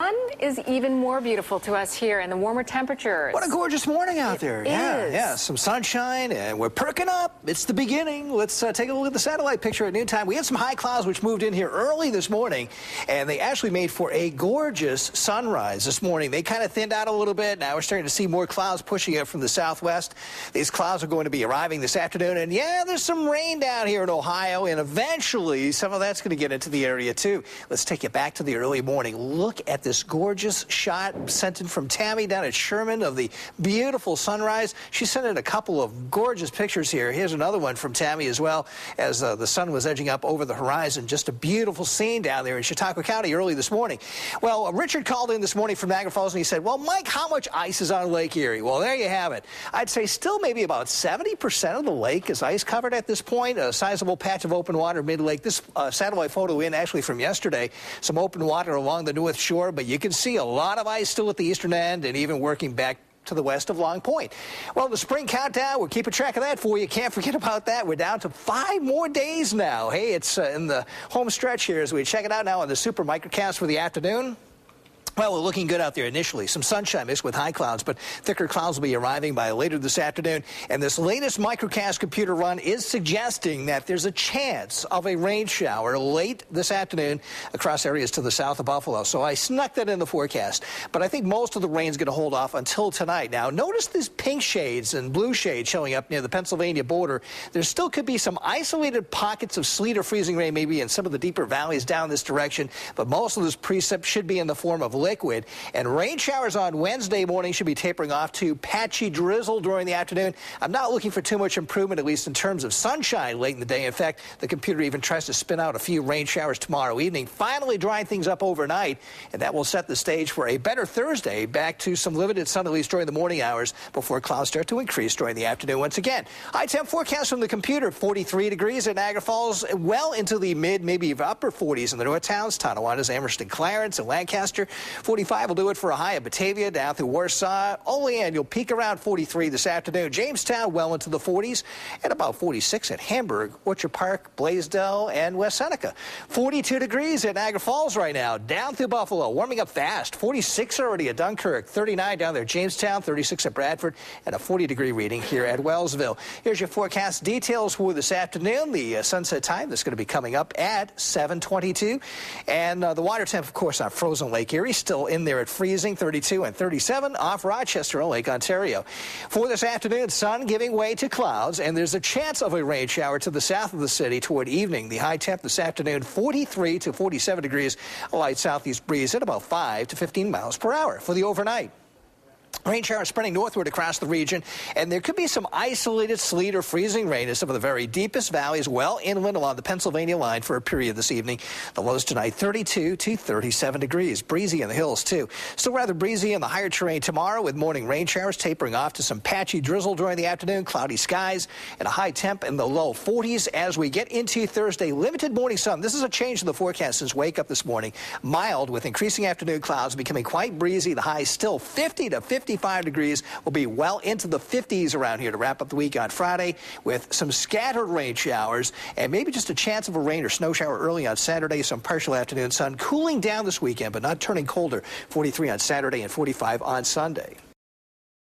sun is even more beautiful to us here and the warmer temperatures. What a gorgeous morning out there. Yeah, some sunshine, and we're perking up. It's the beginning. Let's take a look at the satellite picture at noontime. We had some high clouds which moved in here early this morning, and they actually made for a gorgeous sunrise this morning. They kind of thinned out a little bit. Now we're starting to see more clouds pushing in from the southwest. These clouds are going to be arriving this afternoon, and yeah, there's some rain down here in Ohio, and eventually some of that's going to get into the area too. Let's take you back to the early morning. Look at this gorgeous shot sent in from Tammy down at Sherman of the beautiful sunrise. She sent in a couple of gorgeous pictures here. Here's another one from Tammy as well, as the sun was edging up over the horizon. Just a beautiful scene down there in Chautauqua County early this morning. Well, Richard called in this morning from Niagara Falls, and he said, well, Mike, how much ice is on Lake Erie? Well, there you have it. I'd say still maybe about 70% of the lake is ice covered at this point. A sizable patch of open water mid-lake. This satellite photo in actually from yesterday, some open water along the north shore, but you can see a lot of ice still at the eastern end and even working back to the west of Long Point. Well, the spring countdown, we're keeping track of that for you. Can't forget about that. We're down to 5 more days now. Hey, it's in the home stretch here as we check it out now on the Super Microcast for the afternoon. Well, we're looking good out there initially. Some sunshine mixed with high clouds, but thicker clouds will be arriving by later this afternoon. And this latest Microcast computer run is suggesting that there's a chance of a rain shower late this afternoon across areas to the south of Buffalo. So I snuck that in the forecast. But I think most of the rain's going to hold off until tonight. Now, notice these pink shades and blue shades showing up near the Pennsylvania border. There still could be some isolated pockets of sleet or freezing rain maybe in some of the deeper valleys down this direction. But most of this precip should be in the form of liquid, and rain showers on Wednesday morning should be tapering off to patchy drizzle during the afternoon. I'm not looking for too much improvement, at least in terms of sunshine late in the day. In fact, the computer even tries to spin out a few rain showers tomorrow evening, finally drying things up overnight, and that will set the stage for a better Thursday, back to some limited sun at least during the morning hours before clouds start to increase during the afternoon once again. High temp forecast from the computer, 43 degrees at Niagara Falls, well into the mid, maybe upper 40s in the north towns, Tonawanda, Amherst, and Clarence, and Lancaster. 45 will do it for a high at Batavia, down through Warsaw. Olean, you'll peak around 43 this afternoon. Jamestown, well into the 40s, and about 46 at Hamburg, Orchard Park, Blaisdell, and West Seneca. 42 degrees at Niagara Falls right now, down through Buffalo, warming up fast. 46 already at Dunkirk, 39 down there at Jamestown, 36 at Bradford, and a 40-degree reading here at Wellsville. Here's your forecast details for this afternoon. The sunset time that's going to be coming up at 7:22, and the water temp, of course, on frozen Lake Erie, still in there at freezing, 32 and 37 off Rochester on Lake Ontario. For this afternoon, sun giving way to clouds, and there's a chance of a rain shower to the south of the city toward evening. The high temp this afternoon, 43 to 47 degrees, a light southeast breeze at about 5 to 15 miles per hour. For the overnight, rain showers spreading northward across the region, and there could be some isolated sleet or freezing rain in some of the very deepest valleys well inland along the Pennsylvania line for a period this evening. The lows tonight, 32 to 37 degrees. Breezy in the hills, too. Still rather breezy in the higher terrain tomorrow, with morning rain showers tapering off to some patchy drizzle during the afternoon, cloudy skies, and a high temp in the low 40s as we get into Thursday. Limited morning sun. This is a change in the forecast since wake up this morning. Mild with increasing afternoon clouds, becoming quite breezy. The high still 50 to 55 degrees. Will be well into the 50s around here to wrap up the week on Friday, with some scattered rain showers and maybe just a chance of a rain or snow shower early on Saturday. Some partial afternoon sun, cooling down this weekend but not turning colder. 43 on Saturday and 45 on Sunday.